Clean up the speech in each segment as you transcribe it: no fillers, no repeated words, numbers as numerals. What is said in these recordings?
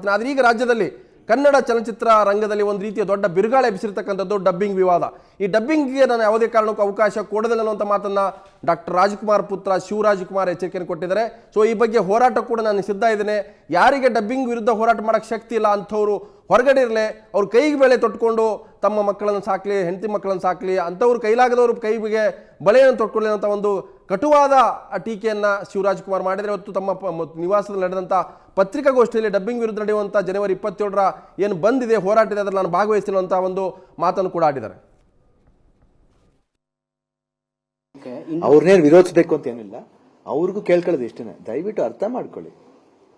ಆದ್ರೆ ಈಗ ರಾಜ್ಯದಲ್ಲಿ ಕನ್ನಡ ಚಲನಚಿತ್ರ ರಂಗದಲ್ಲಿ ಒಂದು ರೀತಿಯ ದೊಡ್ಡ ಬಿರುಗಾಳಿ ಎಬ್ಬಿಸಿರ್ತಕ್ಕಂಥದ್ದು ಡಬ್ಬಿಂಗ್ ವಿವಾದ. ಈ ಡಬ್ಬಿಂಗ್ಗೆ ನಾನು ಯಾವುದೇ ಕಾರಣಕ್ಕೂ ಅವಕಾಶ ಕೊಡೋದಿಲ್ಲ ಅನ್ನುವಂಥ ಮಾತನ್ನ ಡಾಕ್ಟರ್ ರಾಜ್ಕುಮಾರ್ ಪುತ್ರ ಶಿವರಾಜ್ಕುಮಾರ್ ಎಚ್ಚರಿಕೆಯನ್ನು ಕೊಟ್ಟಿದ್ದಾರೆ. ಸೊ ಈ ಬಗ್ಗೆ ಹೋರಾಟ ಕೂಡ ನಾನು ಸಿದ್ಧ ಇದ್ದೇನೆ. ಯಾರಿಗೆ ಡಬ್ಬಿಂಗ್ ವಿರುದ್ಧ ಹೋರಾಟ ಮಾಡಕ್ಕೆ ಶಕ್ತಿ ಇಲ್ಲ ಅಂಥವ್ರು ಹೊರಗಡೆ ಇರಲಿ, ಅವ್ರ ಕೈಗೆ ಬೆಳೆ ತೊಟ್ಕೊಂಡು ತಮ್ಮ ಮಕ್ಕಳನ್ನು ಸಾಕಲಿ, ಹೆಂಡತಿ ಮಕ್ಕಳನ್ನು ಸಾಕಲಿ, ಅಂಥವ್ರು ಕೈಲಾಗದವರು ಕೈಗೆ ಬಳೆಯನ್ನು ತೊಟ್ಕೊಳ್ಳಿ ಅಂತ ಒಂದು ಕಟುವಾದ ಟೀಕೆಯನ್ನು ಶಿವರಾಜ್ಕುಮಾರ್ ಮಾಡಿದರೆ. ಇವತ್ತು ತಮ್ಮ ನಿವಾಸದಲ್ಲಿ ನಡೆದಂಥ ಪತ್ರಿಕಾಗೋಷ್ಠಿಯಲ್ಲಿ ಡಬ್ಬಿಂಗ್ ವಿರುದ್ಧ ನಡೆಯುವಂಥ ಜನವರಿ 27ರ ಏನು ಬಂದಿದೆ ಹೋರಾಟ ಇದೆ ಅದರಲ್ಲಿ ನಾನು ಭಾಗವಹಿಸಿಲ್ಲ ಅಂತ ಒಂದು ಮಾತನ್ನು ಕೂಡ ಆಡಿದ್ದಾರೆ. ಅವ್ರನ್ನೇನು ವಿರೋಧಿಸಬೇಕು ಅಂತ ಏನಿಲ್ಲ, ಅವ್ರಿಗೂ ಕೇಳ್ಕೊಳ್ಳೋದು ಇಷ್ಟೇ, ದಯವಿಟ್ಟು ಅರ್ಥ ಮಾಡ್ಕೊಳ್ಳಿ.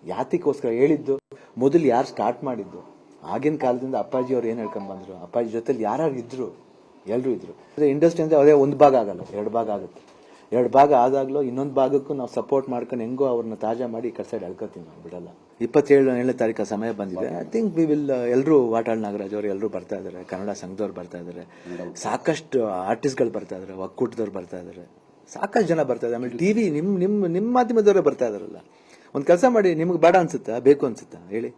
ಯಾತಿಗೋಸ್ಕರ ಹೇಳಿದ್ದು, ಮೊದಲು ಯಾರು ಸ್ಟಾರ್ಟ್ ಮಾಡಿದ್ದು, ಆಗಿನ ಕಾಲದಿಂದ ಅಪ್ಪಾಜಿ ಅವ್ರು ಏನು ಹೇಳ್ಕೊಂಡ್ ಬಂದ್ರು, ಅಪ್ಪಾಜಿ ಜೊತೆಲಿ ಯಾರು ಇದ್ರು, ಎಲ್ಲರೂ ಇದ್ರು. ಇಂಡಸ್ಟ್ರಿ ಅಂದ್ರೆ ಅದೇ ಒಂದು ಭಾಗ ಆಗಲ್ಲ, 2 ಭಾಗ ಆಗುತ್ತೆ. 2 ಭಾಗ ಆದಾಗ್ಲೂ ಇನ್ನೊಂದು ಭಾಗಕ್ಕೂ ನಾವು ಸಪೋರ್ಟ್ ಮಾಡ್ಕೊಂಡು ಹೆಂಗೋ ಅವ್ರನ್ನ ತಾಜಾ ಮಾಡಿ ಈ ಕಡೆ ಸೈಡ್ ಎಳ್ಕೊತೀವಿ, ನಾವು ಬಿಡಲ್ಲ. 27ನೇ ತಾರೀಕು ಸಮಯ ಬಂದಿದೆ. ಐ ಥಿಂಕ್ ವಿ ವಿಲ್ ಎಲ್ಲರೂ ವಾಟಾಳ್ ನಾಗರಾಜ್ ಅವರು ಎಲ್ಲರೂ ಬರ್ತಾ ಇದಾರೆ, ಕನ್ನಡ ಸಂಘದವ್ರು ಬರ್ತಾ ಇದಾರೆ, ಸಾಕಷ್ಟು ಆರ್ಟಿಸ್ಟ್ಗಳು ಬರ್ತಾ ಇದಾರೆ, ಒಕ್ಕೂಟದವ್ರು ಬರ್ತಾ ಇದಾರೆ, ಸಾಕಷ್ಟು ಜನ ಬರ್ತಾ ಇದ್ದಾರೆ. ಆಮೇಲೆ ಟಿವಿ ನಿಮ್ಮ ಮಾಧ್ಯಮದವರೇ ಬರ್ತಾ ಇದಾರಲ್ಲ. ಒಂದ್ ಕೆಲಸ ಮಾಡಿ, ನಿಮ್ಗೆ ಬೇಡ ಅನ್ಸುತ್ತಾ, ಬೇಕು ಅನ್ಸುತ್ತಾ ಹೇಳಿ,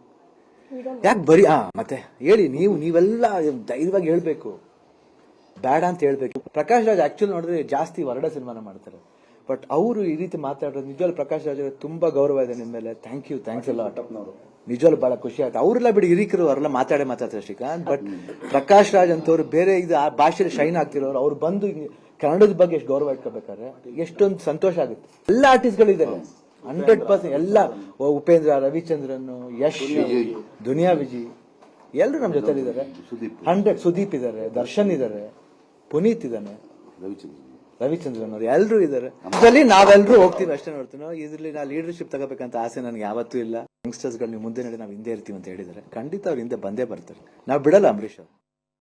ಯಾಕೆ ಬರೀ ಮತ್ತೆ ಹೇಳಿ, ನೀವೆಲ್ಲ ಧೈರ್ಯವಾಗಿ ಹೇಳ್ಬೇಕು, ಬೇಡ ಅಂತ ಹೇಳ್ಬೇಕು. ಪ್ರಕಾಶ್ ರಾಜ್ ಆಕ್ಚುಲಿ ನೋಡಿದ್ರೆ ಜಾಸ್ತಿ ಹೊರಡ ಸಿನಿಮಾನ ಮಾಡ್ತಾರೆ, ಬಟ್ ಅವರು ಈ ರೀತಿ ಮಾತಾಡೋದು ನಿಜವಾಗ್ಲೂ ಪ್ರಕಾಶ್ ರಾಜ್ ಅವ್ರಿಗೆ ತುಂಬಾ ಗೌರವ ಇದೆ ನಿಮ್ಮ ಮೇಲೆ. ಥ್ಯಾಂಕ್ಸ್ ಎಲ್ಲ ನಿಜವಾಗ್ಲೂ ಬಹಳ ಖುಷಿ ಆಯ್ತು. ಅವರೆಲ್ಲ ಬಿಡಿ ಹಿರಿಕರು, ಅವರೆಲ್ಲ ಮಾತಾಡ್ತಾರೆ ಶ್ರೀಕಾಂತ್. ಬಟ್ ಪ್ರಕಾಶ್ ರಾಜ್ ಅಂತವ್ರು ಬೇರೆ ಇದು ಆ ಭಾಷೆಯಲ್ಲಿ ಶೈನ್ ಆಗ್ತಿರೋರು, ಅವ್ರು ಬಂದು ಕನ್ನಡದ ಬಗ್ಗೆ ಎಷ್ಟು ಗೌರವ ಇಟ್ಕೋಬೇಕಾದ್ರೆ ಎಷ್ಟೊಂದು ಸಂತೋಷ ಆಗುತ್ತೆ. ಎಲ್ಲ ಆರ್ಟಿಸ್ಟ್ಗಳು ಇದ್ದಾರೆ 100%, ಎಲ್ಲ ಉಪೇಂದ್ರ, ರವಿಚಂದ್ರನ್, ಯಶ್, ದುನಿಯಾ ವಿಜಿ ಎಲ್ಲರೂ ನಮ್ಮ ಜೊತೆ ಇದ್ದಾರೆ. 100 ಸುದೀಪ್ ಇದ್ದಾರೆ, ದರ್ಶನ್ ಇದ್ದಾರೆ, ಪುನೀತ್ ಇದ್ದಾನೆ, ರವಿಚಂದ್ರನ್ ಅವರು ಎಲ್ಲರೂ ಇದ್ದಾರೆ. ಇದರಲ್ಲಿ ನಾವೆಲ್ಲರೂ ಹೋಗ್ತೀವಿ ಅಷ್ಟೇ ನೋಡ್ತೀವಿ. ಇದ್ರಲ್ಲಿ ನಾ ಲೀಡರ್ಶಿಪ್ ತಗೋಬೇಕಂತ ಆಸೆ ನನಗೆ ಯಾವತ್ತೂ ಇಲ್ಲ. ಯಂಗ್ಸ್ಟರ್ಸ್ ಗಳು ನೀವು ಮುಂದೆ ನಡೆ, ನಾವು ಹಿಂದೆ ಇರ್ತೀವಿ ಅಂತ ಹೇಳಿದ್ದಾರೆ. ಖಂಡಿತ ಅವ್ರ ಹಿಂದೆ ಬಂದೇ ಬರ್ತಾರೆ, ನಾವು ಬಿಡಲ್ಲ ಅಂಬರೀಶ್ ಅವರು.